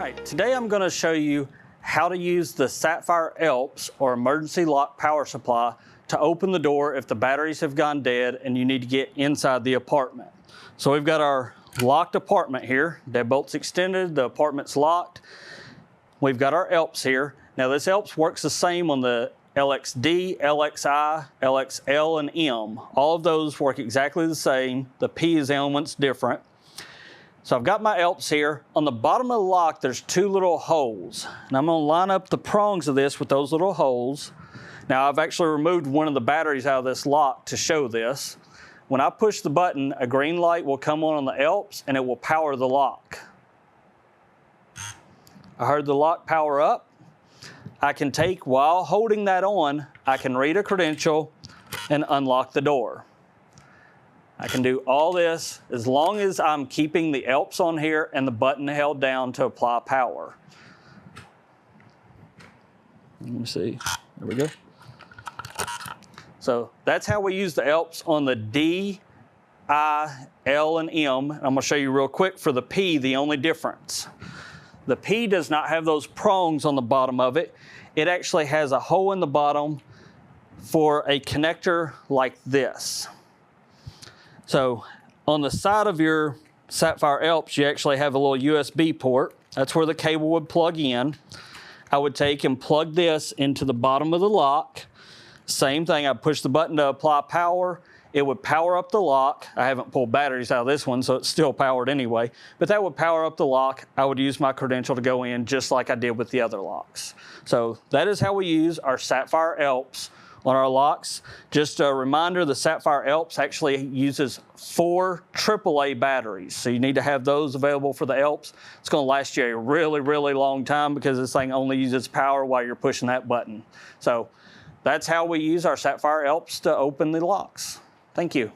right, today I'm going to show you how to use the Saffire ELPS or emergency lock power supply to open the door if the batteries have gone dead and you need to get inside the apartment. So we've got our locked apartment here. Deadbolt's extended, the apartment's locked. We've got our ELPS here. Now this ELPS works the same on the LXD, LXI, LXL, and M. All of those work exactly the same. The P is the only one that's different. So I've got my ELPS here. On the bottom of the lock, there's two little holes. And I'm gonna line up the prongs of this with those little holes. Now I've actually removed one of the batteries out of this lock to show this. When I push the button, a green light will come on the ELPS and it will power the lock. I heard the lock power up. I can take, while holding that on, I can read a credential and unlock the door. I can do all this as long as I'm keeping the ELPS on here and the button held down to apply power. Let me see, there we go. So that's how we use the ELPS on the D, I, L, and M. I'm gonna show you real quick for the P, the only difference. The P does not have those prongs on the bottom of it. It actually has a hole in the bottom for a connector like this. So on the side of your Saffire ELPS, you actually have a little USB port. That's where the cable would plug in. I would take and plug this into the bottom of the lock. Same thing, I push the button to apply power. It would power up the lock. I haven't pulled batteries out of this one, so it's still powered anyway. But that would power up the lock. I would use my credential to go in just like I did with the other locks. So that is how we use our Saffire ELPS on our locks. Just a reminder, the Saffire ELPS actually uses 4 AAA batteries. So you need to have those available for the ELPS. It's gonna last you a really, really long time because this thing only uses power while you're pushing that button. So that's how we use our Saffire ELPS to open the locks. Thank you.